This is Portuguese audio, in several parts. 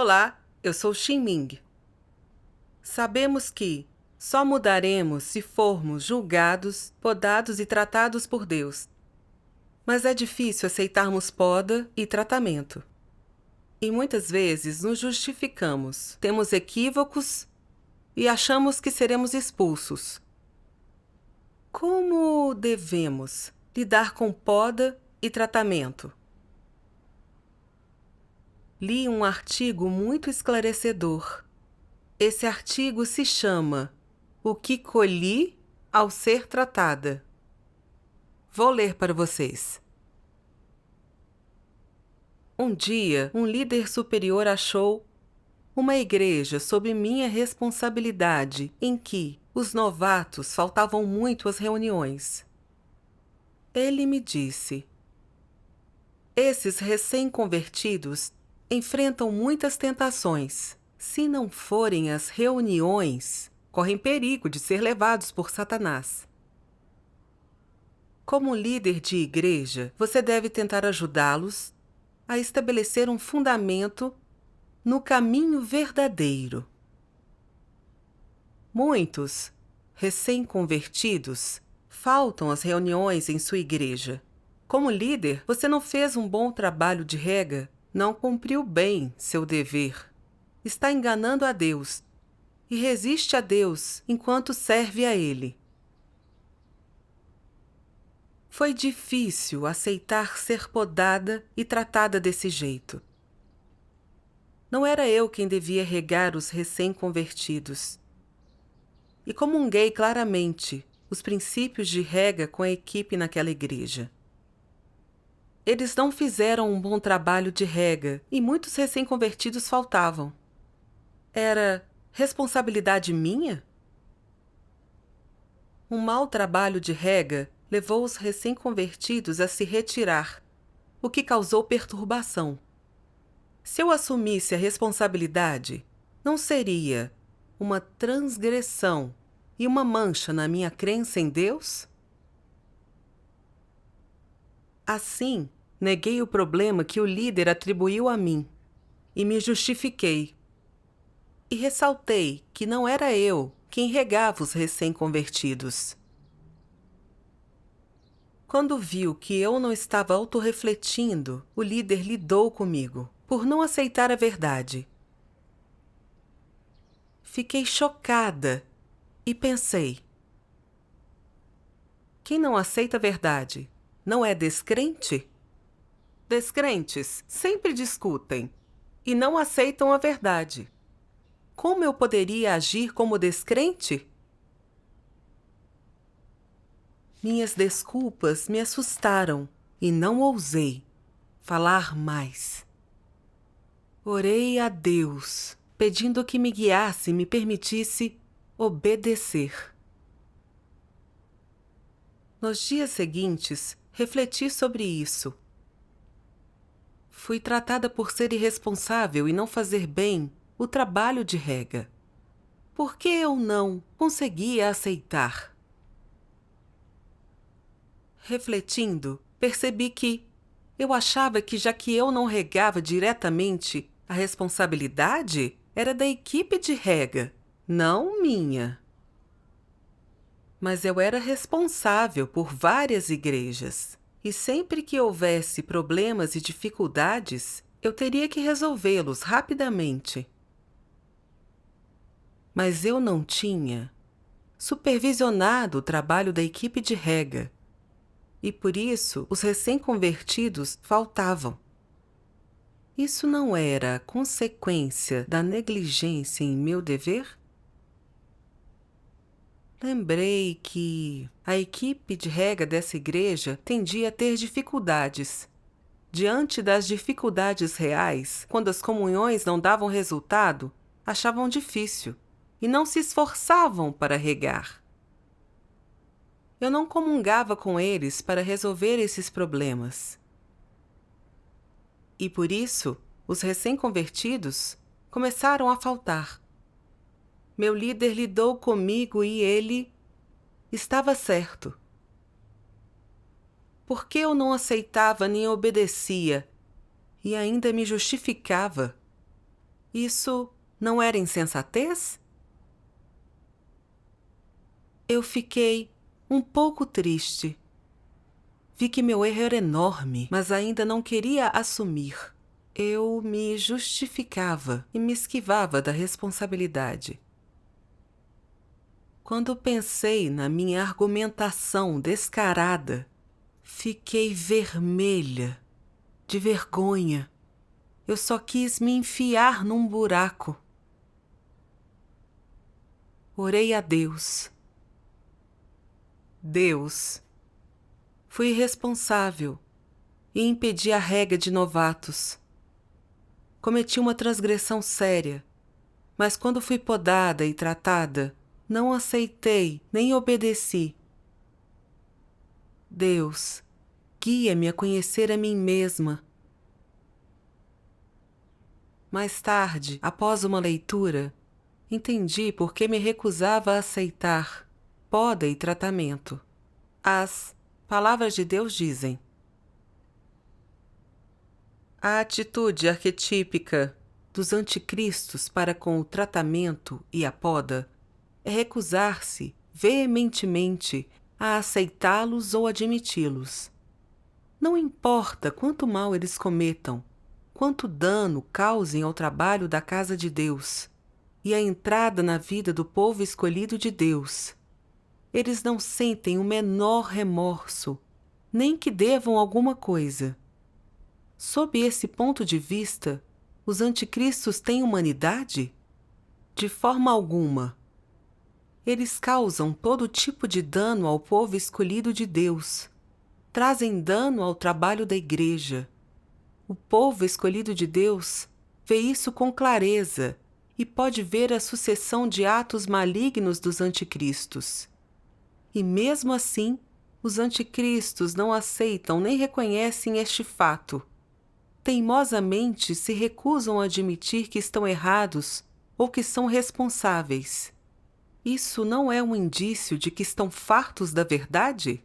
Olá, eu sou Xinming. Sabemos que só mudaremos se formos julgados, podados e tratados por Deus. Mas é difícil aceitarmos poda e tratamento. E muitas vezes nos justificamos, temos equívocos e achamos que seremos expulsos. Como devemos lidar com poda e tratamento? Li um artigo muito esclarecedor. Esse artigo se chama O que colhi ao ser tratada. Vou ler para vocês. Um dia, um líder superior achou uma igreja sob minha responsabilidade em que os novatos faltavam muito às reuniões. Ele me disse: esses recém-convertidos enfrentam muitas tentações. Se não forem às reuniões, correm perigo de ser levados por Satanás. Como líder de igreja, você deve tentar ajudá-los a estabelecer um fundamento no caminho verdadeiro. Muitos recém-convertidos faltam às reuniões em sua igreja. Como líder, você não fez um bom trabalho de rega, não cumpriu bem seu dever. Está enganando a Deus e resiste a Deus enquanto serve a Ele. Foi difícil aceitar ser podada e tratada desse jeito. Não era eu quem devia regar os recém-convertidos. E comunguei claramente os princípios de rega com a equipe naquela igreja. Eles não fizeram um bom trabalho de rega e muitos recém-convertidos faltavam. Era responsabilidade minha? Um mau trabalho de rega levou os recém-convertidos a se retirar, o que causou perturbação. Se eu assumisse a responsabilidade, não seria uma transgressão e uma mancha na minha crença em Deus? Assim, neguei o problema que o líder atribuiu a mim e me justifiquei. E ressaltei que não era eu quem regava os recém-convertidos. Quando viu que eu não estava autorrefletindo, o líder lidou comigo, por não aceitar a verdade. Fiquei chocada e pensei: quem não aceita a verdade não é descrente? Descrentes sempre discutem e não aceitam a verdade. Como eu poderia agir como descrente? Minhas desculpas me assustaram e não ousei falar mais. Orei a Deus, pedindo que me guiasse e me permitisse obedecer. Nos dias seguintes, refleti sobre isso. Fui tratada por ser irresponsável e não fazer bem o trabalho de rega. Por que eu não conseguia aceitar? Refletindo, percebi que eu achava que, já que eu não regava diretamente, a responsabilidade era da equipe de rega, não minha. Mas eu era responsável por várias igrejas, e sempre que houvesse problemas e dificuldades, eu teria que resolvê-los rapidamente. Mas eu não tinha supervisionado o trabalho da equipe de rega, e por isso os recém-convertidos faltavam. Isso não era consequência da negligência em meu dever? Lembrei que a equipe de rega dessa igreja tendia a ter dificuldades. Diante das dificuldades reais, quando as comunhões não davam resultado, achavam difícil e não se esforçavam para regar. Eu não comungava com eles para resolver esses problemas. E por isso, os recém-convertidos começaram a faltar. Meu líder lidou comigo e ele estava certo. Por que eu não aceitava nem obedecia e ainda me justificava? Isso não era insensatez? Eu fiquei um pouco triste. Vi que meu erro era enorme, mas ainda não queria assumir. Eu me justificava e me esquivava da responsabilidade. Quando pensei na minha argumentação descarada, fiquei vermelha, de vergonha. Eu só quis me enfiar num buraco. Orei a Deus. Deus, fui irresponsável e impedi a rega de novatos. Cometi uma transgressão séria, mas quando fui podada e tratada, não aceitei nem obedeci. Deus, guia-me a conhecer a mim mesma. Mais tarde, após uma leitura, entendi por que me recusava a aceitar poda e tratamento. As palavras de Deus dizem: a atitude arquetípica dos anticristos para com o tratamento e a poda é recusar-se veementemente a aceitá-los ou admiti-los. Não importa quanto mal eles cometam, quanto dano causem ao trabalho da casa de Deus e à entrada na vida do povo escolhido de Deus. Eles não sentem o menor remorso, nem que devam alguma coisa. Sob esse ponto de vista, os anticristos têm humanidade? De forma alguma. Eles causam todo tipo de dano ao povo escolhido de Deus. Trazem dano ao trabalho da igreja. O povo escolhido de Deus vê isso com clareza e pode ver a sucessão de atos malignos dos anticristos. E mesmo assim, os anticristos não aceitam nem reconhecem este fato. Teimosamente se recusam a admitir que estão errados ou que são responsáveis. Isso não é um indício de que estão fartos da verdade?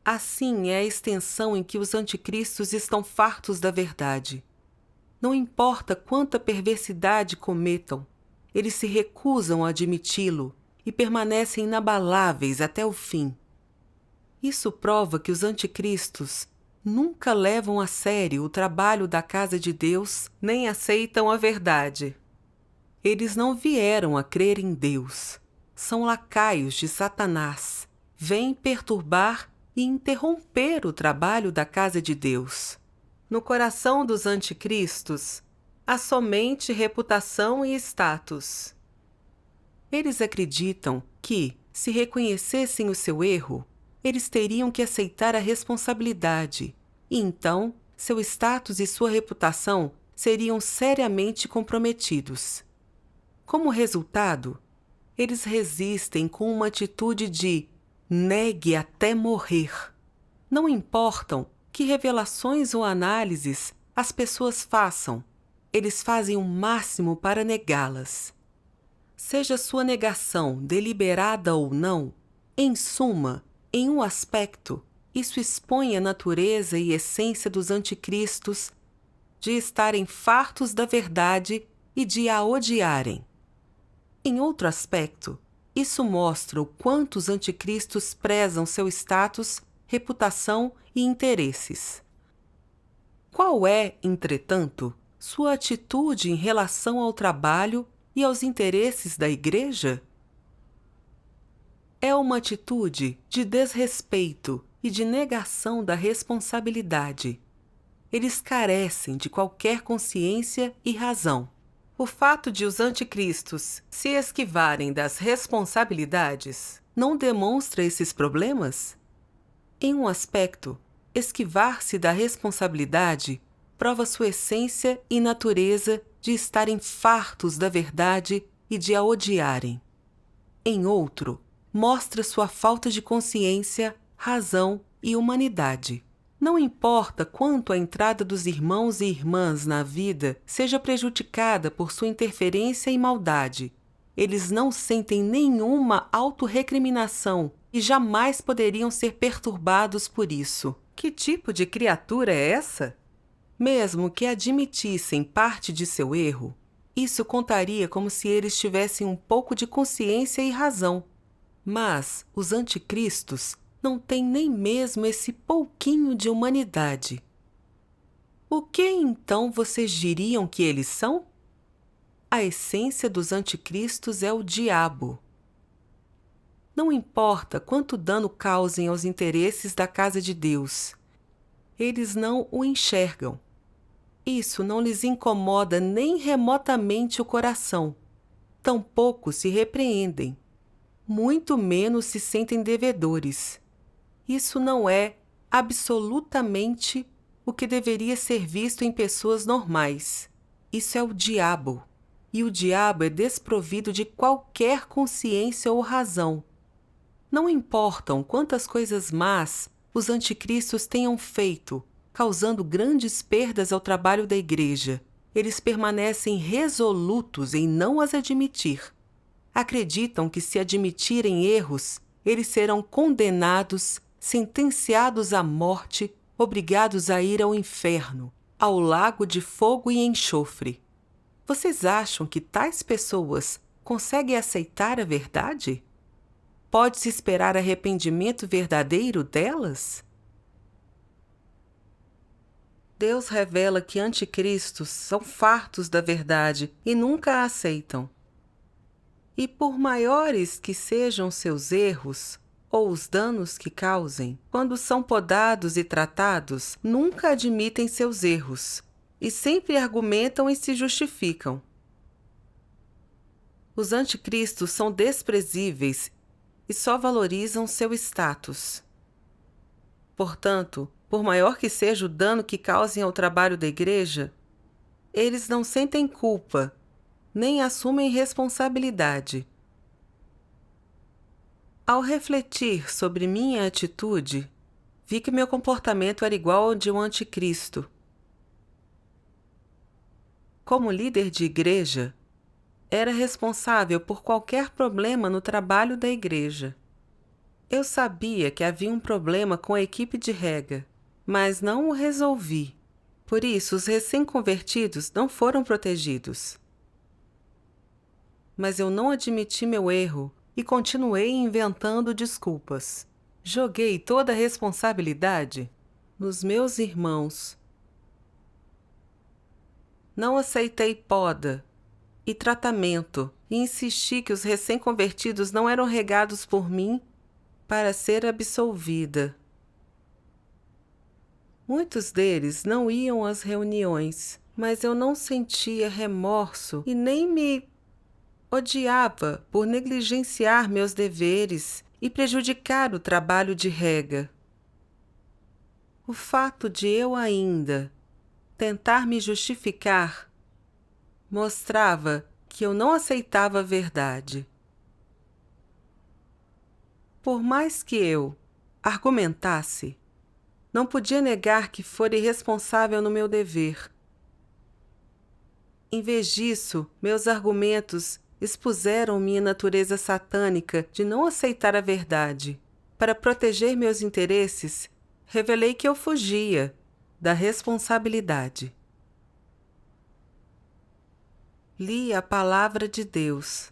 Assim é a extensão em que os anticristos estão fartos da verdade. Não importa quanta perversidade cometam, eles se recusam a admiti-lo e permanecem inabaláveis até o fim. Isso prova que os anticristos nunca levam a sério o trabalho da casa de Deus, nem aceitam a verdade. Eles não vieram a crer em Deus. São lacaios de Satanás. Vêm perturbar e interromper o trabalho da casa de Deus. No coração dos anticristos, há somente reputação e status. Eles acreditam que, se reconhecessem o seu erro, eles teriam que aceitar a responsabilidade, e então seu status e sua reputação seriam seriamente comprometidos. Como resultado, eles resistem com uma atitude de negue até morrer. Não importam que revelações ou análises as pessoas façam, eles fazem o máximo para negá-las. Seja sua negação deliberada ou não, em suma, em um aspecto, isso expõe a natureza e essência dos anticristos de estarem fartos da verdade e de a odiarem. Em outro aspecto, isso mostra o quanto os anticristos prezam seu status, reputação e interesses. Qual é, entretanto, sua atitude em relação ao trabalho e aos interesses da igreja? É uma atitude de desrespeito e de negação da responsabilidade. Eles carecem de qualquer consciência e razão. O fato de os anticristos se esquivarem das responsabilidades não demonstra esses problemas? Em um aspecto, esquivar-se da responsabilidade prova sua essência e natureza de estarem fartos da verdade e de a odiarem. Em outro, mostra sua falta de consciência, razão e humanidade. Não importa quanto a entrada dos irmãos e irmãs na vida seja prejudicada por sua interferência e maldade, eles não sentem nenhuma autorrecriminação e jamais poderiam ser perturbados por isso. Que tipo de criatura é essa? Mesmo que admitissem parte de seu erro, isso contaria como se eles tivessem um pouco de consciência e razão. Mas os anticristos não têm nem mesmo esse pouquinho de humanidade. O que então vocês diriam que eles são? A essência dos anticristos é o diabo. Não importa quanto dano causem aos interesses da casa de Deus, eles não o enxergam. Isso não lhes incomoda nem remotamente o coração. Tampouco se repreendem. Muito menos se sentem devedores. Isso não é, absolutamente, o que deveria ser visto em pessoas normais. Isso é o diabo. E o diabo é desprovido de qualquer consciência ou razão. Não importam quantas coisas más os anticristos tenham feito, causando grandes perdas ao trabalho da igreja, eles permanecem resolutos em não as admitir. Acreditam que, se admitirem erros, eles serão condenados, sentenciados à morte, obrigados a ir ao inferno, ao lago de fogo e enxofre. Vocês acham que tais pessoas conseguem aceitar a verdade? Pode-se esperar arrependimento verdadeiro delas? Deus revela que anticristos são fartos da verdade e nunca a aceitam. E por maiores que sejam seus erros, ou os danos que causem, quando são podados e tratados, nunca admitem seus erros, e sempre argumentam e se justificam. Os anticristos são desprezíveis e só valorizam seu status. Portanto, por maior que seja o dano que causem ao trabalho da igreja, eles não sentem culpa, nem assumem responsabilidade. Ao refletir sobre minha atitude, vi que meu comportamento era igual ao de um anticristo. Como líder de igreja, era responsável por qualquer problema no trabalho da igreja. Eu sabia que havia um problema com a equipe de rega, mas não o resolvi. Por isso, os recém-convertidos não foram protegidos. Mas eu não admiti meu erro e continuei inventando desculpas. Joguei toda a responsabilidade nos meus irmãos. Não aceitei poda e tratamento e insisti que os recém-convertidos não eram regados por mim para ser absolvida. Muitos deles não iam às reuniões, mas eu não sentia remorso e nem me odiava por negligenciar meus deveres e prejudicar o trabalho de rega. O fato de eu ainda tentar me justificar mostrava que eu não aceitava a verdade. Por mais que eu argumentasse, não podia negar que fora irresponsável no meu dever. Em vez disso, meus argumentos expuseram minha natureza satânica de não aceitar a verdade. Para proteger meus interesses, revelei que eu fugia da responsabilidade. Li a palavra de Deus,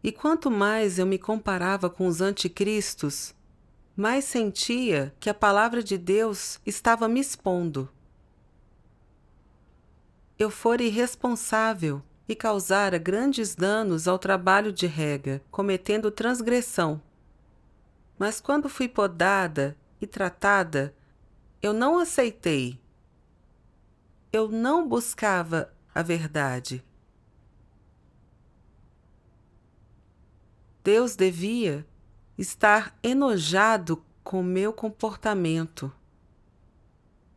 e quanto mais eu me comparava com os anticristos, mais sentia que a palavra de Deus estava me expondo. Eu fora irresponsável e causara grandes danos ao trabalho de rega, cometendo transgressão. Mas quando fui podada e tratada, eu não aceitei. Eu não buscava a verdade. Deus devia estar enojado com meu comportamento.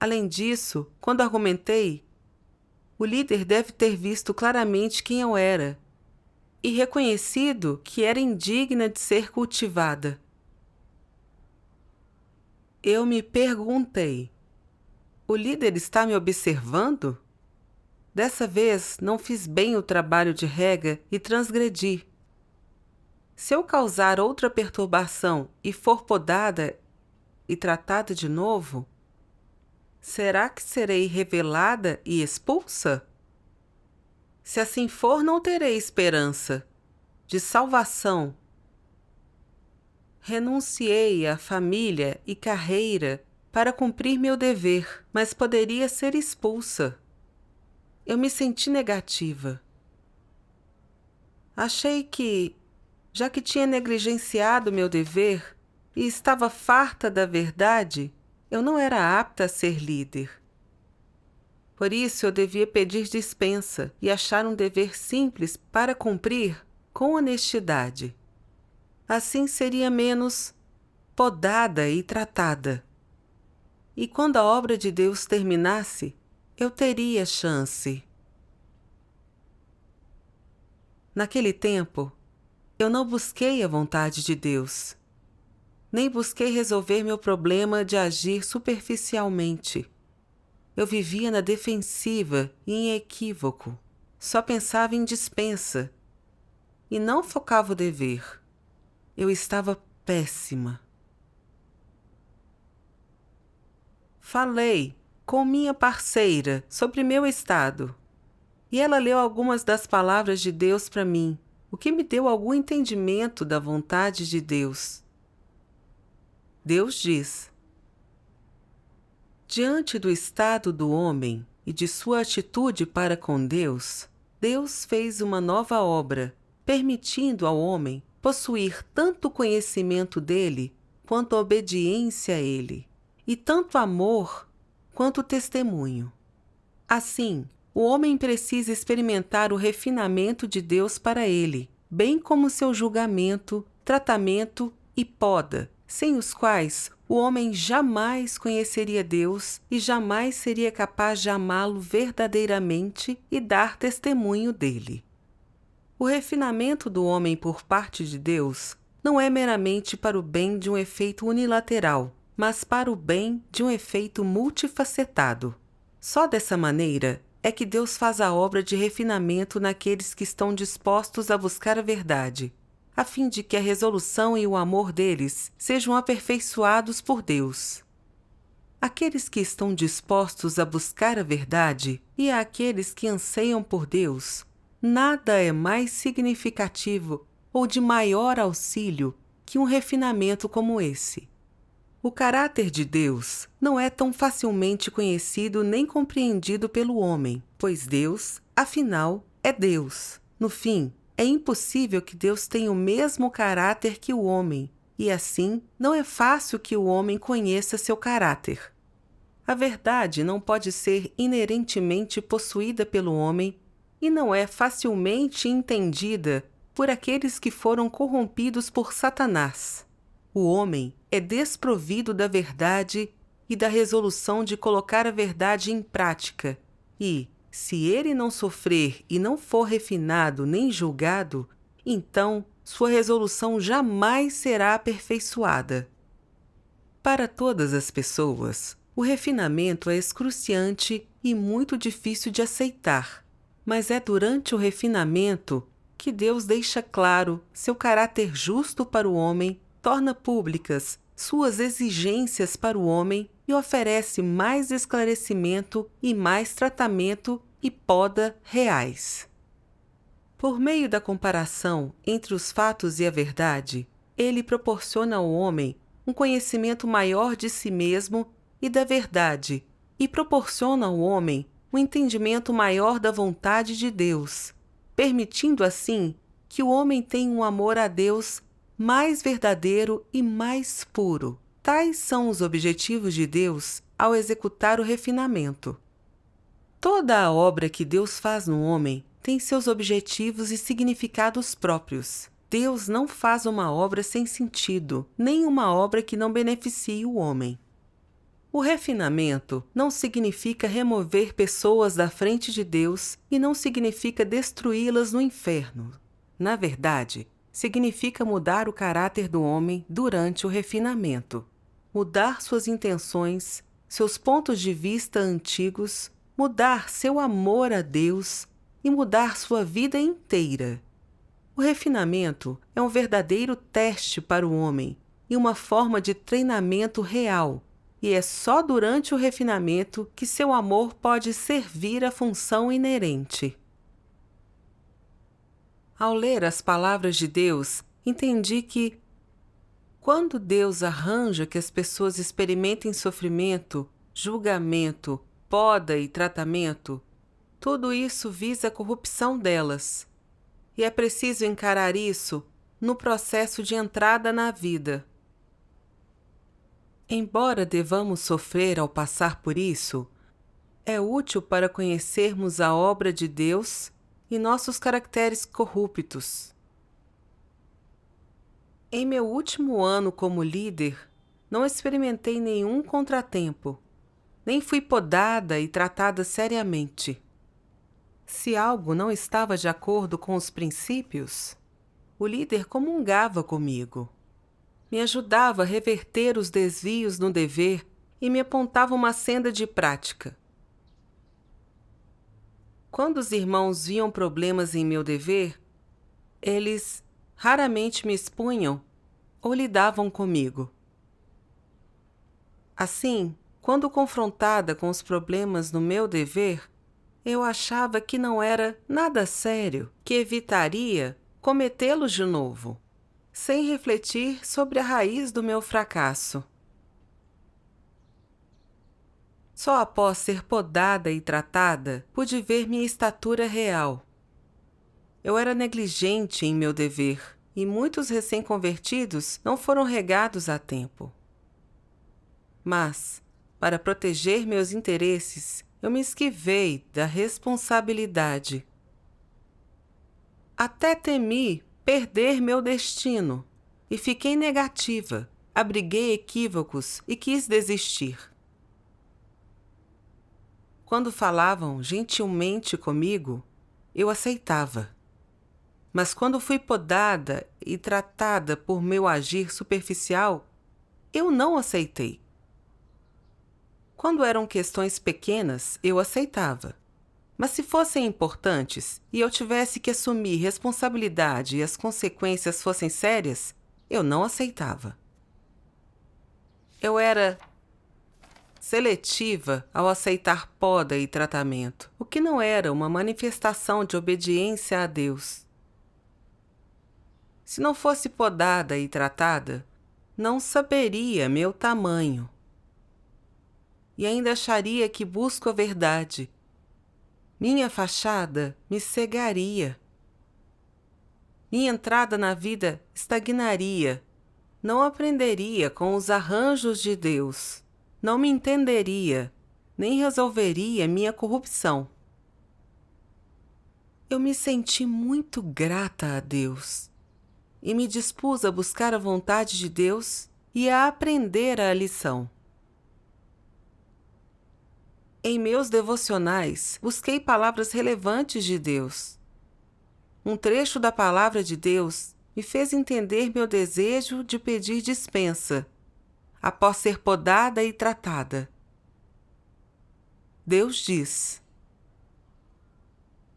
Além disso, quando argumentei, o líder deve ter visto claramente quem eu era e reconhecido que era indigna de ser cultivada. Eu me perguntei: o líder está me observando? Dessa vez não fiz bem o trabalho de rega e transgredi. Se eu causar outra perturbação e for podada e tratada de novo, será que serei revelada e expulsa? Se assim for, não terei esperança de salvação. Renunciei à família e carreira para cumprir meu dever, mas poderia ser expulsa. Eu me senti negativa. Achei que, já que tinha negligenciado meu dever e estava farta da verdade, eu não era apta a ser líder. Por isso eu devia pedir dispensa e achar um dever simples para cumprir com honestidade. Assim seria menos podada e tratada. E quando a obra de Deus terminasse, eu teria chance. Naquele tempo, eu não busquei a vontade de Deus, nem busquei resolver meu problema de agir superficialmente. Eu vivia na defensiva e em equívoco. Só pensava em dispensa e não focava o dever. Eu estava péssima. Falei com minha parceira sobre meu estado e ela leu algumas das palavras de Deus para mim, o que me deu algum entendimento da vontade de Deus. Deus diz: diante do estado do homem e de sua atitude para com Deus, Deus fez uma nova obra, permitindo ao homem possuir tanto conhecimento dele quanto obediência a ele, e tanto amor quanto testemunho. Assim, o homem precisa experimentar o refinamento de Deus para ele, bem como seu julgamento, tratamento e poda, sem os quais o homem jamais conheceria Deus e jamais seria capaz de amá-lo verdadeiramente e dar testemunho dele. O refinamento do homem por parte de Deus não é meramente para o bem de um efeito unilateral, mas para o bem de um efeito multifacetado. Só dessa maneira é que Deus faz a obra de refinamento naqueles que estão dispostos a buscar a verdade, a fim de que a resolução e o amor deles sejam aperfeiçoados por Deus. Aqueles que estão dispostos a buscar a verdade e aqueles que anseiam por Deus, nada é mais significativo ou de maior auxílio que um refinamento como esse. O caráter de Deus não é tão facilmente conhecido nem compreendido pelo homem, pois Deus, afinal, é Deus. No fim, é impossível que Deus tenha o mesmo caráter que o homem, e assim não é fácil que o homem conheça seu caráter. A verdade não pode ser inerentemente possuída pelo homem e não é facilmente entendida por aqueles que foram corrompidos por Satanás. O homem é desprovido da verdade e da resolução de colocar a verdade em prática, e, se ele não sofrer e não for refinado nem julgado, então sua resolução jamais será aperfeiçoada. Para todas as pessoas, o refinamento é excruciante e muito difícil de aceitar, mas é durante o refinamento que Deus deixa claro seu caráter justo para o homem, torna públicas suas exigências para o homem e oferece mais esclarecimento e mais tratamento e poda reais. Por meio da comparação entre os fatos e a verdade, ele proporciona ao homem um conhecimento maior de si mesmo e da verdade, e proporciona ao homem um entendimento maior da vontade de Deus, permitindo assim que o homem tenha um amor a Deus mais verdadeiro e mais puro. Tais são os objetivos de Deus ao executar o refinamento. Toda a obra que Deus faz no homem tem seus objetivos e significados próprios. Deus não faz uma obra sem sentido, nem uma obra que não beneficie o homem. O refinamento não significa remover pessoas da frente de Deus e não significa destruí-las no inferno. Na verdade, significa mudar o caráter do homem durante o refinamento, mudar suas intenções, seus pontos de vista antigos, mudar seu amor a Deus e mudar sua vida inteira. O refinamento é um verdadeiro teste para o homem e uma forma de treinamento real, e é só durante o refinamento que seu amor pode servir à função inerente. Ao ler as palavras de Deus, entendi que, quando Deus arranja que as pessoas experimentem sofrimento, julgamento, poda e tratamento, tudo isso visa a corrupção delas. E é preciso encarar isso no processo de entrada na vida. Embora devamos sofrer ao passar por isso, é útil para conhecermos a obra de Deus e nossos caracteres corruptos. Em meu último ano como líder, não experimentei nenhum contratempo, nem fui podada e tratada seriamente. Se algo não estava de acordo com os princípios, o líder comungava comigo. Me ajudava a reverter os desvios no dever e me apontava uma senda de prática. Quando os irmãos viam problemas em meu dever, eles raramente me expunham ou lidavam comigo. Assim, quando confrontada com os problemas no meu dever, eu achava que não era nada sério, que evitaria cometê-los de novo, sem refletir sobre a raiz do meu fracasso. Só após ser podada e tratada, pude ver minha estatura real. Eu era negligente em meu dever, e muitos recém-convertidos não foram regados a tempo. Mas, para proteger meus interesses, eu me esquivei da responsabilidade. Até temi perder meu destino, e fiquei negativa, abriguei equívocos e quis desistir. Quando falavam gentilmente comigo, eu aceitava. Mas quando fui podada e tratada por meu agir superficial, eu não aceitei. Quando eram questões pequenas, eu aceitava. Mas se fossem importantes e eu tivesse que assumir responsabilidade e as consequências fossem sérias, eu não aceitava. Eu era seletiva ao aceitar poda e tratamento, o que não era uma manifestação de obediência a Deus. Se não fosse podada e tratada, não saberia meu tamanho. E ainda acharia que busco a verdade. Minha fachada me cegaria. Minha entrada na vida estagnaria. Não aprenderia com os arranjos de Deus. Não me entenderia, nem resolveria minha corrupção. Eu me senti muito grata a Deus e me dispus a buscar a vontade de Deus e a aprender a lição. Em meus devocionais, busquei palavras relevantes de Deus. Um trecho da palavra de Deus me fez entender meu desejo de pedir dispensa, após ser podada e tratada. Deus diz: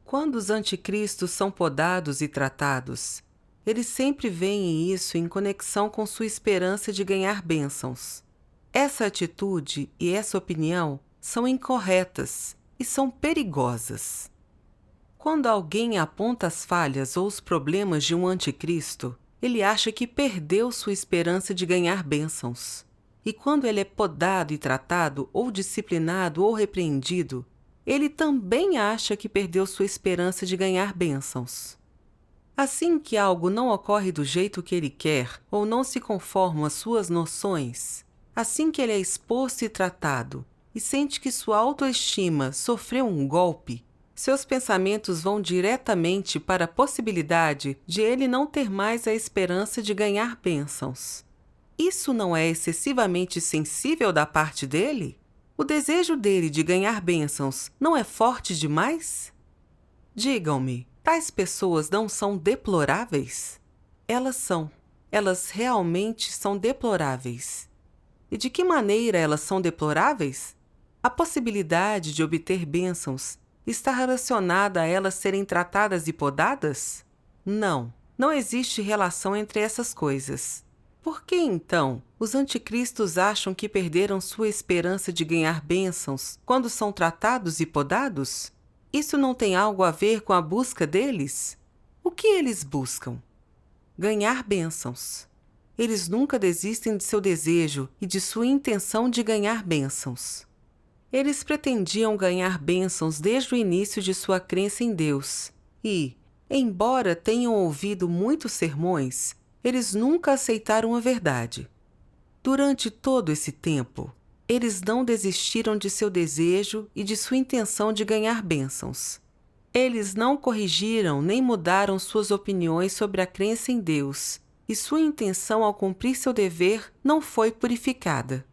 quando os anticristos são podados e tratados, eles sempre veem isso em conexão com sua esperança de ganhar bênçãos. Essa atitude e essa opinião são incorretas e são perigosas. Quando alguém aponta as falhas ou os problemas de um anticristo, ele acha que perdeu sua esperança de ganhar bênçãos. E quando ele é podado e tratado, ou disciplinado ou repreendido, ele também acha que perdeu sua esperança de ganhar bênçãos. Assim que algo não ocorre do jeito que ele quer, ou não se conforma às suas noções, assim que ele é exposto e tratado, e sente que sua autoestima sofreu um golpe, seus pensamentos vão diretamente para a possibilidade de ele não ter mais a esperança de ganhar bênçãos. Isso não é excessivamente sensível da parte dele? O desejo dele de ganhar bênçãos não é forte demais? Digam-me, tais pessoas não são deploráveis? Elas são. Elas realmente são deploráveis. E de que maneira elas são deploráveis? A possibilidade de obter bênçãos está relacionada a elas serem tratadas e podadas? Não, não existe relação entre essas coisas. Por que, então, os anticristos acham que perderam sua esperança de ganhar bênçãos quando são tratados e podados? Isso não tem algo a ver com a busca deles? O que eles buscam? Ganhar bênçãos. Eles nunca desistem de seu desejo e de sua intenção de ganhar bênçãos. Eles pretendiam ganhar bênçãos desde o início de sua crença em Deus e, embora tenham ouvido muitos sermões, eles nunca aceitaram a verdade. Durante todo esse tempo, eles não desistiram de seu desejo e de sua intenção de ganhar bênçãos. Eles não corrigiram nem mudaram suas opiniões sobre a crença em Deus, e sua intenção ao cumprir seu dever não foi purificada.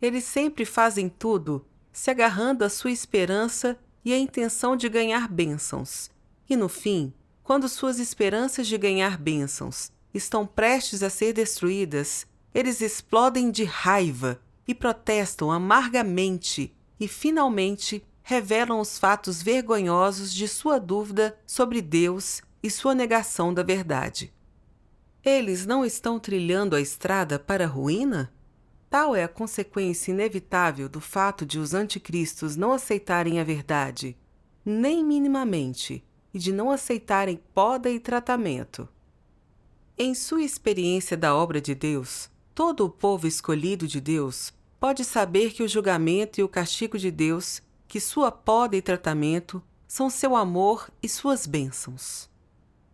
Eles sempre fazem tudo se agarrando à sua esperança e à intenção de ganhar bênçãos. E no fim, quando suas esperanças de ganhar bênçãos estão prestes a ser destruídas, eles explodem de raiva e protestam amargamente e, finalmente, revelam os fatos vergonhosos de sua dúvida sobre Deus e sua negação da verdade. Eles não estão trilhando a estrada para a ruína? Tal é a consequência inevitável do fato de os anticristos não aceitarem a verdade, nem minimamente, e de não aceitarem poda e tratamento. Em sua experiência da obra de Deus, todo o povo escolhido de Deus pode saber que o julgamento e o castigo de Deus, que sua poda e tratamento, são seu amor e suas bênçãos.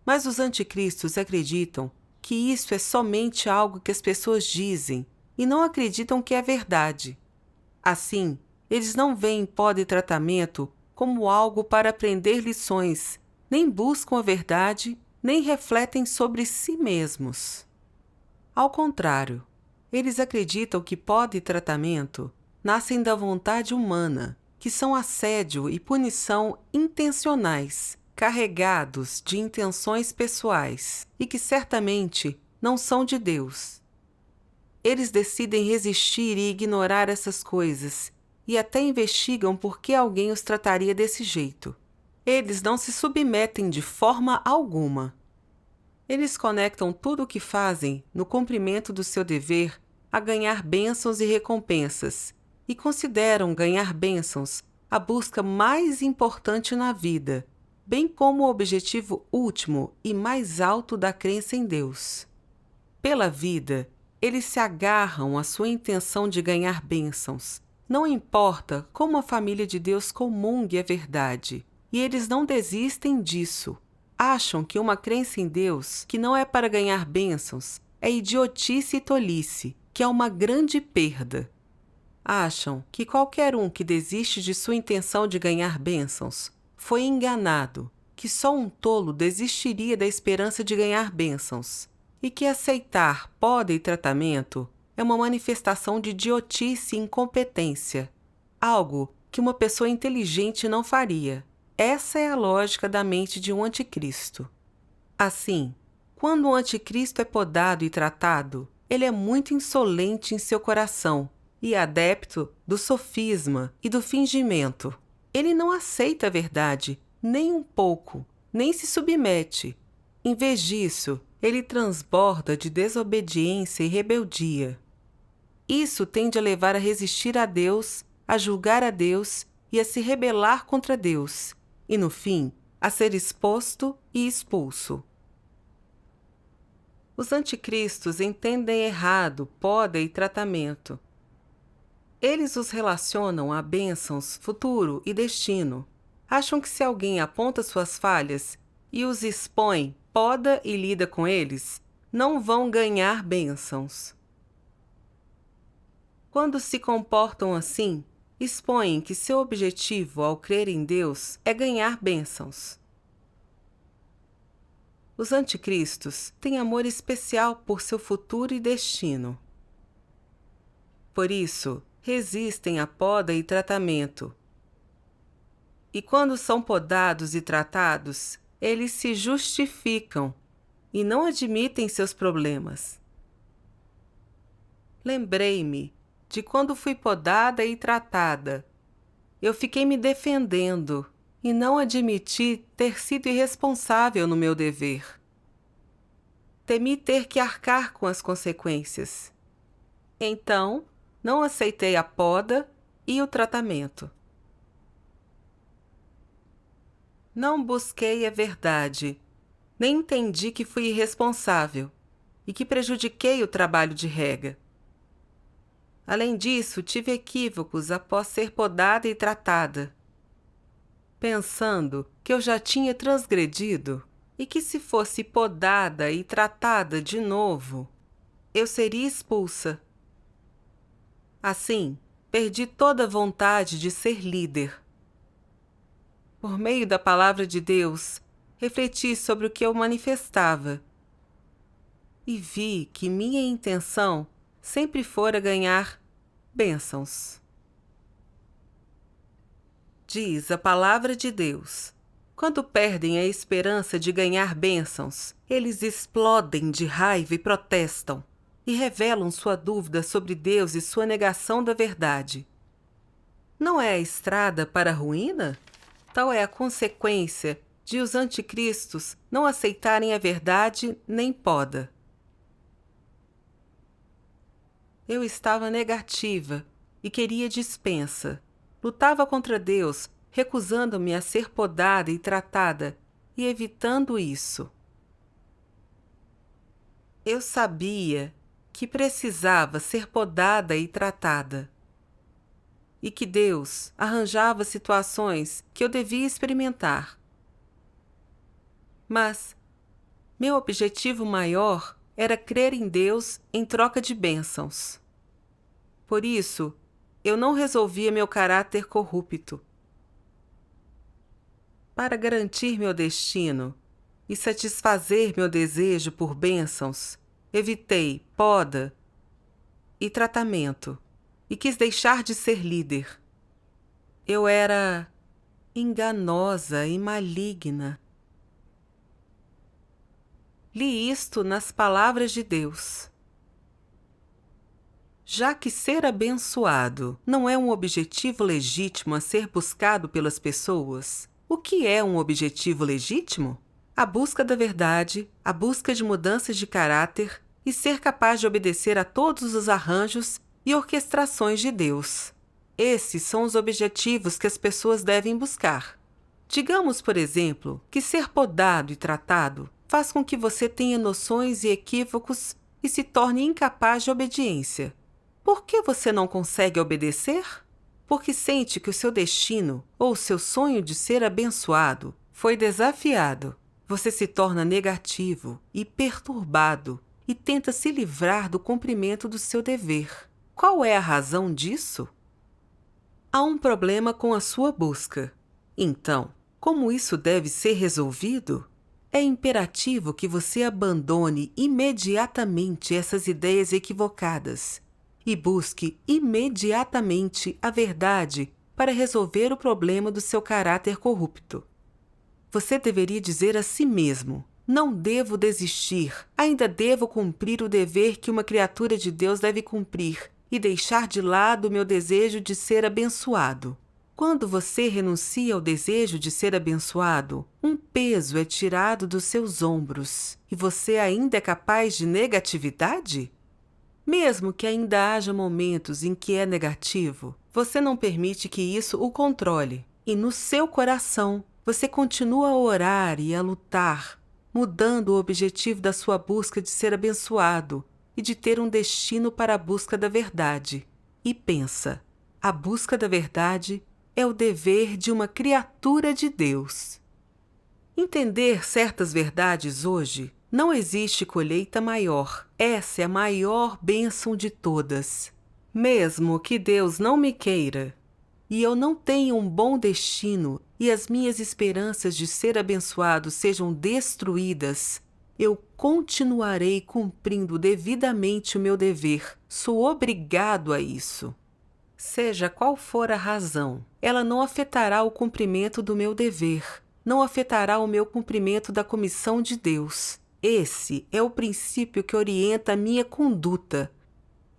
Mas os anticristos acreditam que isso é somente algo que as pessoas dizem e não acreditam que é verdade. Assim, eles não veem poda e tratamento como algo para aprender lições, nem buscam a verdade, nem refletem sobre si mesmos. Ao contrário, eles acreditam que poda e tratamento nascem da vontade humana, que são assédio e punição intencionais, carregados de intenções pessoais e que certamente não são de Deus. Eles decidem resistir e ignorar essas coisas e até investigam por que alguém os trataria desse jeito. Eles não se submetem de forma alguma. Eles conectam tudo o que fazem no cumprimento do seu dever a ganhar bênçãos e recompensas e consideram ganhar bênçãos a busca mais importante na vida, bem como o objetivo último e mais alto da crença em Deus. Pela vida, eles se agarram à sua intenção de ganhar bênçãos. Não importa como a família de Deus comungue a verdade, e eles não desistem disso. Acham que uma crença em Deus que não é para ganhar bênçãos é idiotice e tolice, que é uma grande perda. Acham que qualquer um que desiste de sua intenção de ganhar bênçãos foi enganado, que só um tolo desistiria da esperança de ganhar bênçãos, e que aceitar poda e tratamento é uma manifestação de idiotice e incompetência, algo que uma pessoa inteligente não faria. Essa é a lógica da mente de um anticristo. Assim, quando o anticristo é podado e tratado, ele é muito insolente em seu coração e adepto do sofisma e do fingimento. Ele não aceita a verdade, nem um pouco, nem se submete. Em vez disso, ele transborda de desobediência e rebeldia. Isso tende a levar a resistir a Deus, a julgar a Deus e a se rebelar contra Deus, e no fim, a ser exposto e expulso. Os anticristos entendem errado poda e tratamento. Eles os relacionam a bênçãos, futuro e destino. Acham que se alguém aponta suas falhas e os expõe, poda e lida com eles, não vão ganhar bênçãos. Quando se comportam assim, expõem que seu objetivo ao crer em Deus é ganhar bênçãos. Os anticristos têm amor especial por seu futuro e destino. Por isso, resistem à poda e tratamento. E quando são podados e tratados, eles se justificam e não admitem seus problemas. Lembrei-me de quando fui podada e tratada. Eu fiquei me defendendo e não admiti ter sido irresponsável no meu dever. temi ter que arcar com as consequências. Então, não aceitei a poda e o tratamento. Não busquei a verdade, nem entendi que fui irresponsável e que prejudiquei o trabalho de rega. Além disso, tive equívocos após ser podada e tratada, pensando que eu já tinha transgredido e que se fosse podada e tratada de novo, eu seria expulsa. Assim, perdi toda a vontade de ser líder. Por meio da palavra de Deus, refleti sobre o que eu manifestava e vi que minha intenção sempre fora ganhar bênçãos. Diz a palavra de Deus: quando perdem a esperança de ganhar bênçãos, eles explodem de raiva e protestam, e revelam sua dúvida sobre Deus e sua negação da verdade. Não é a estrada para a ruína? Tal é a consequência de os anticristos não aceitarem a verdade nem poda. Eu estava negativa e queria dispensa. Lutava contra Deus, recusando-me a ser podada e tratada e evitando isso. Eu sabia que precisava ser podada e tratada, e que Deus arranjava situações que eu devia experimentar. Mas meu objetivo maior era crer em Deus em troca de bênçãos. Por isso, eu não resolvia meu caráter corrupto. Para garantir meu destino e satisfazer meu desejo por bênçãos, evitei poda e tratamento e quis deixar de ser líder. Eu era enganosa e maligna. Li isto nas palavras de Deus. Já que ser abençoado não é um objetivo legítimo a ser buscado pelas pessoas, o que é um objetivo legítimo? A busca da verdade, a busca de mudanças de caráter e ser capaz de obedecer a todos os arranjos e orquestrações de Deus. Esses são os objetivos que as pessoas devem buscar. Digamos, por exemplo, que ser podado e tratado faz com que você tenha noções e equívocos e se torne incapaz de obediência. Por que você não consegue obedecer? Porque sente que o seu destino ou o seu sonho de ser abençoado foi desafiado. Você se torna negativo e perturbado e tenta se livrar do cumprimento do seu dever. Qual é a razão disso? Há um problema com a sua busca. Então, como isso deve ser resolvido? É imperativo que você abandone imediatamente essas ideias equivocadas e busque imediatamente a verdade para resolver o problema do seu caráter corrupto. Você deveria dizer a si mesmo: não devo desistir, ainda devo cumprir o dever que uma criatura de Deus deve cumprir e deixar de lado o meu desejo de ser abençoado. Quando você renuncia ao desejo de ser abençoado, um peso é tirado dos seus ombros e você ainda é capaz de negatividade? Mesmo que ainda haja momentos em que é negativo, você não permite que isso o controle e no seu coração você continua a orar e a lutar, mudando o objetivo da sua busca de ser abençoado e de ter um destino para a busca da verdade. E pensa: a busca da verdade é o dever de uma criatura de Deus. Entender certas verdades hoje, não existe colheita maior. Essa é a maior bênção de todas. Mesmo que Deus não me queira, e eu não tenha um bom destino e as minhas esperanças de ser abençoado sejam destruídas, eu continuarei cumprindo devidamente o meu dever. Sou obrigado a isso. Seja qual for a razão, ela não afetará o cumprimento do meu dever, não afetará o meu cumprimento da comissão de Deus. Esse é o princípio que orienta a minha conduta.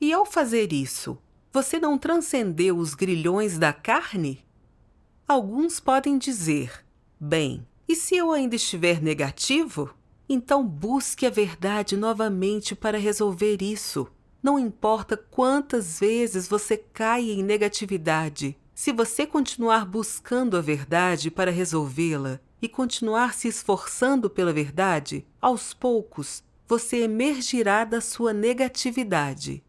E ao fazer isso, você não transcendeu os grilhões da carne? Alguns podem dizer: bem, e se eu ainda estiver negativo? Então busque a verdade novamente para resolver isso. Não importa quantas vezes você caia em negatividade, se você continuar buscando a verdade para resolvê-la e continuar se esforçando pela verdade, aos poucos você emergirá da sua negatividade.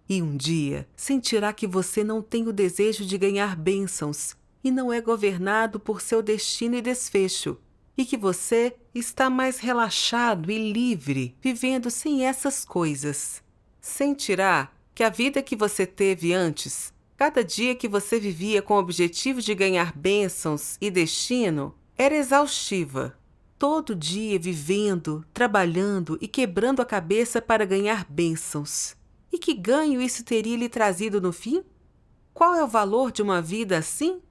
E um dia sentirá que você não tem o desejo de ganhar bênçãos e não é governado por seu destino e desfecho, e que você está mais relaxado e livre, vivendo sem essas coisas. Sentirá que a vida que você teve antes, cada dia que você vivia com o objetivo de ganhar bênçãos e destino, era exaustiva. Todo dia vivendo, trabalhando e quebrando a cabeça para ganhar bênçãos. E que ganho isso teria lhe trazido no fim? Qual é o valor de uma vida assim?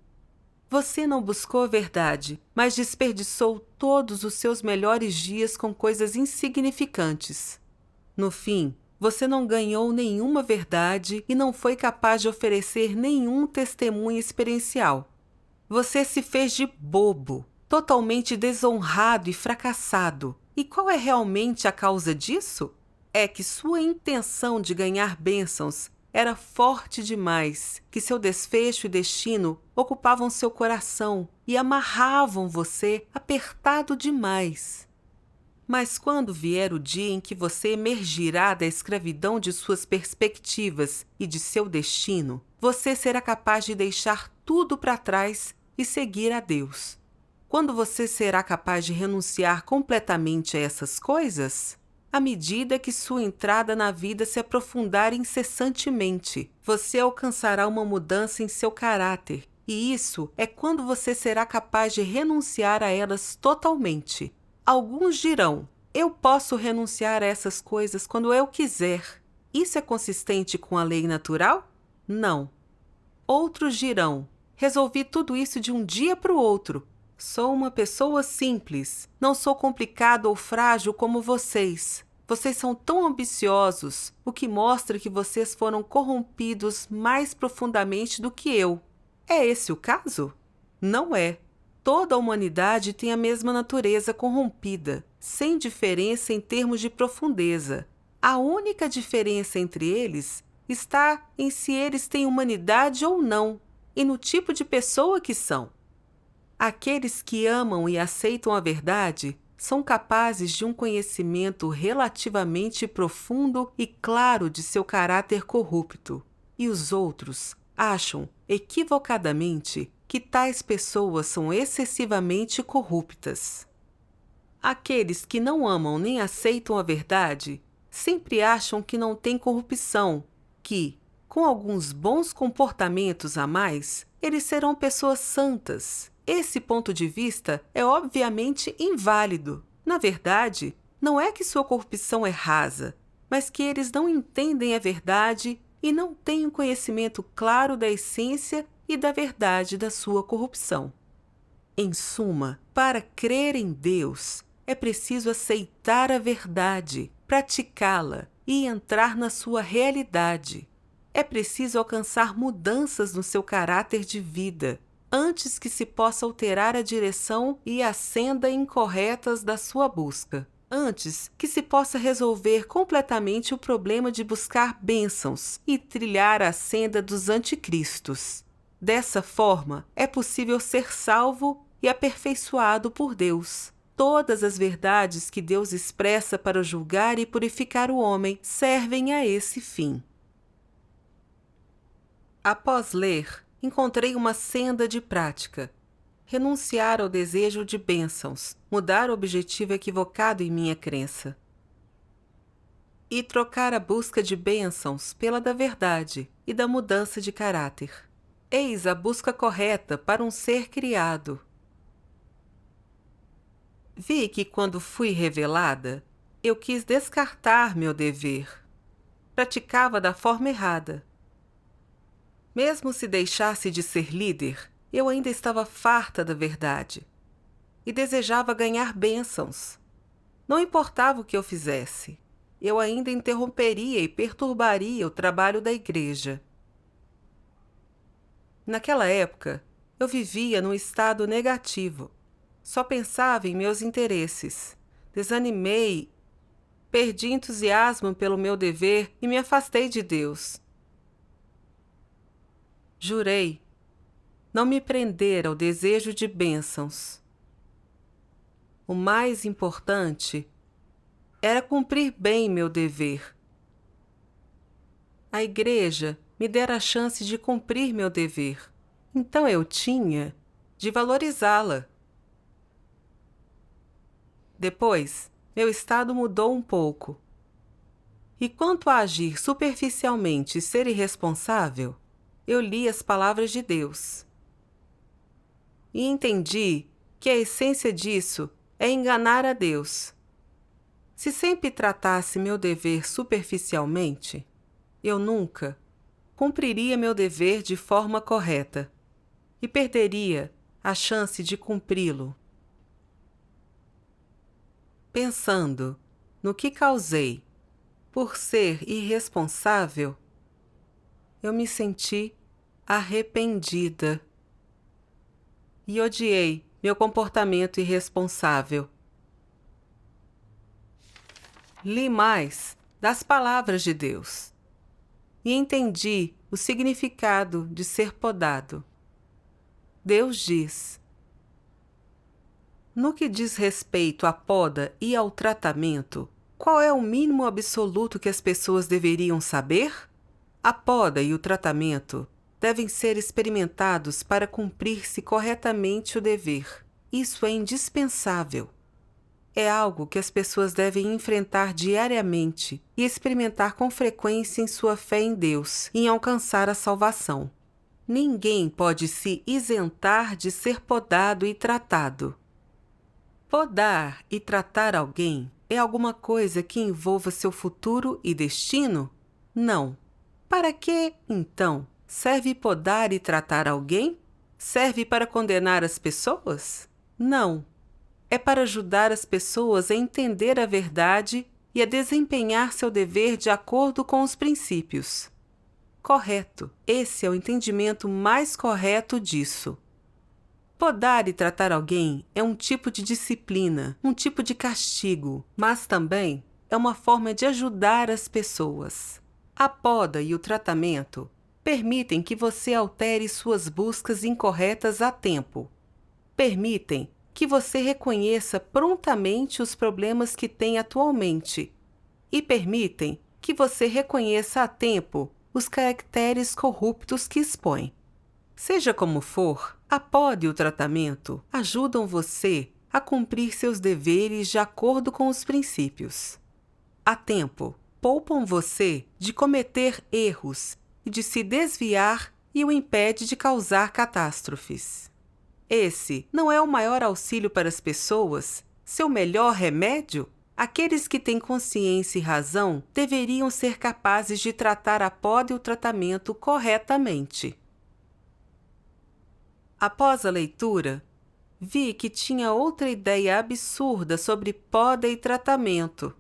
Você não buscou a verdade, mas desperdiçou todos os seus melhores dias com coisas insignificantes. No fim, você não ganhou nenhuma verdade e não foi capaz de oferecer nenhum testemunho experiencial. Você se fez de bobo, totalmente desonrado e fracassado. E qual é realmente a causa disso? É que sua intenção de ganhar bênçãos era forte demais, que seu desfecho e destino ocupavam seu coração e amarravam você apertado demais. Mas quando vier o dia em que você emergirá da escravidão de suas perspectivas e de seu destino, você será capaz de deixar tudo para trás e seguir a Deus. Quando você será capaz de renunciar completamente a essas coisas? À medida que sua entrada na vida se aprofundar incessantemente, você alcançará uma mudança em seu caráter, e isso é quando você será capaz de renunciar a elas totalmente. Alguns dirão: eu posso renunciar a essas coisas quando eu quiser. Isso é consistente com a lei natural? Não. Outros dirão: resolvi tudo isso de um dia para o outro. Sou uma pessoa simples. Não sou complicado ou frágil como vocês. Vocês são tão ambiciosos, o que mostra que vocês foram corrompidos mais profundamente do que eu. É esse o caso? Não é. Toda a humanidade tem a mesma natureza corrompida, sem diferença em termos de profundeza. A única diferença entre eles está em se eles têm humanidade ou não, e no tipo de pessoa que são. Aqueles que amam e aceitam a verdade são capazes de um conhecimento relativamente profundo e claro de seu caráter corrupto, e os outros acham, equivocadamente, que tais pessoas são excessivamente corruptas. Aqueles que não amam nem aceitam a verdade sempre acham que não tem corrupção, que, com alguns bons comportamentos a mais, eles serão pessoas santas. Esse ponto de vista é obviamente inválido. Na verdade, não é que sua corrupção é rasa, mas que eles não entendem a verdade e não têm um conhecimento claro da essência e da verdade da sua corrupção. Em suma, para crer em Deus, é preciso aceitar a verdade, praticá-la e entrar na sua realidade. É preciso alcançar mudanças no seu caráter de vida, antes que se possa alterar a direção e a senda incorretas da sua busca. Antes que se possa resolver completamente o problema de buscar bênçãos e trilhar a senda dos anticristos. Dessa forma, é possível ser salvo e aperfeiçoado por Deus. Todas as verdades que Deus expressa para julgar e purificar o homem servem a esse fim. Após ler, encontrei uma senda de prática. Renunciar ao desejo de bênçãos, mudar o objetivo equivocado em minha crença. E trocar a busca de bênçãos pela da verdade e da mudança de caráter. Eis a busca correta para um ser criado. Vi que quando fui revelada, eu quis descartar meu dever. Praticava da forma errada. Mesmo se deixasse de ser líder, eu ainda estava farta da verdade e desejava ganhar bênçãos. Não importava o que eu fizesse, eu ainda interromperia e perturbaria o trabalho da igreja. Naquela época, eu vivia num estado negativo. Só pensava em meus interesses. Desanimei, perdi entusiasmo pelo meu dever e me afastei de Deus. Jurei não me prender ao desejo de bênçãos. O mais importante era cumprir bem meu dever. A igreja me dera a chance de cumprir meu dever, então eu tinha de valorizá-la. Depois, meu estado mudou um pouco. E quanto a agir superficialmente e ser irresponsável, eu li as palavras de Deus. E entendi que a essência disso é enganar a Deus. Se sempre tratasse meu dever superficialmente, eu nunca cumpriria meu dever de forma correta e perderia a chance de cumpri-lo. Pensando no que causei por ser irresponsável, eu me senti arrependida e odiei meu comportamento irresponsável. Li mais das palavras de Deus e entendi o significado de ser podado. Deus diz: no que diz respeito à poda e ao tratamento, qual é o mínimo absoluto que as pessoas deveriam saber? A poda e o tratamento devem ser experimentados para cumprir-se corretamente o dever. Isso é indispensável. É algo que as pessoas devem enfrentar diariamente e experimentar com frequência em sua fé em Deus, em alcançar a salvação. Ninguém pode se isentar de ser podado e tratado. Podar e tratar alguém é alguma coisa que envolva seu futuro e destino? Não. Para que, então, serve podar e tratar alguém? Serve para condenar as pessoas? Não. É para ajudar as pessoas a entender a verdade e a desempenhar seu dever de acordo com os princípios. Correto. Esse é o entendimento mais correto disso. Podar e tratar alguém é um tipo de disciplina, um tipo de castigo, mas também é uma forma de ajudar as pessoas. A poda e o tratamento permitem que você altere suas buscas incorretas a tempo. Permitem que você reconheça prontamente os problemas que tem atualmente e permitem que você reconheça a tempo os caracteres corruptos que expõe. Seja como for, a poda e o tratamento ajudam você a cumprir seus deveres de acordo com os princípios. A tempo, poupam você de cometer erros e de se desviar e o impede de causar catástrofes. Esse não é o maior auxílio para as pessoas? Seu melhor remédio? Aqueles que têm consciência e razão deveriam ser capazes de tratar a poda e o tratamento corretamente. Após a leitura, vi que tinha outra ideia absurda sobre poda e tratamento.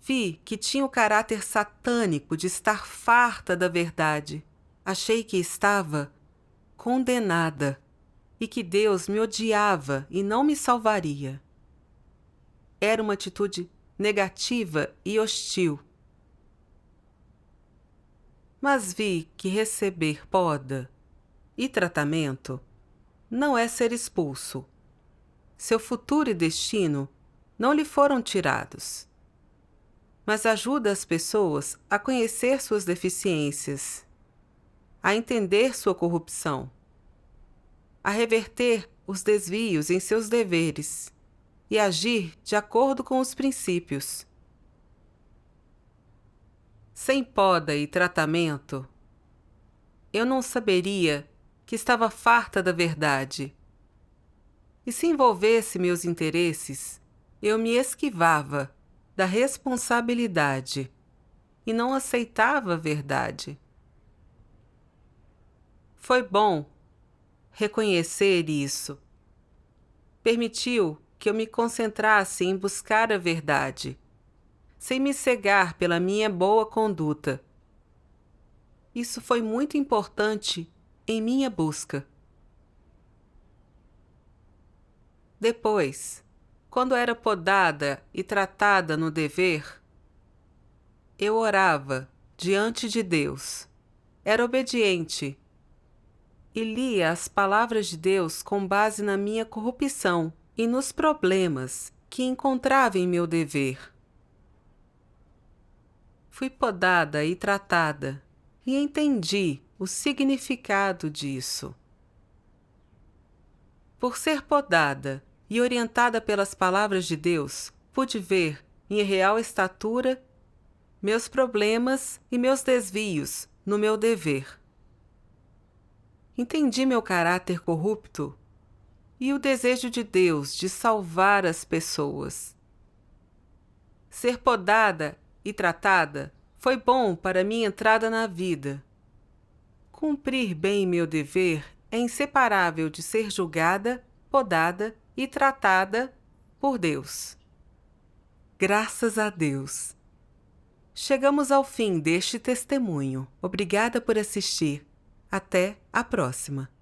Vi que tinha o caráter satânico de estar farta da verdade. Achei que estava condenada e que Deus me odiava e não me salvaria. Era uma atitude negativa e hostil. Mas vi que receber poda e tratamento não é ser expulso. Seu futuro e destino não lhe foram tirados, mas ajuda as pessoas a conhecer suas deficiências, a entender sua corrupção, a reverter os desvios em seus deveres e agir de acordo com os princípios. Sem poda e tratamento, eu não saberia que estava farta da verdade. E se envolvesse meus interesses, eu me esquivava da responsabilidade e não aceitava a verdade. Foi bom reconhecer isso. Permitiu que eu me concentrasse em buscar a verdade, sem me cegar pela minha boa conduta. Isso foi muito importante em minha busca. Depois, Quando era podada e tratada no dever, eu orava diante de Deus. Era obediente e lia as palavras de Deus com base na minha corrupção e nos problemas que encontrava em meu dever. Fui podada e tratada e entendi o significado disso. Por ser podada e orientada pelas palavras de Deus, pude ver, em real estatura, meus problemas e meus desvios no meu dever. Entendi meu caráter corrupto e o desejo de Deus de salvar as pessoas. Ser podada e tratada foi bom para minha entrada na vida. Cumprir bem meu dever é inseparável de ser julgada, podada e tratada por Deus. Graças a Deus! Chegamos ao fim deste testemunho. Obrigada por assistir. Até a próxima!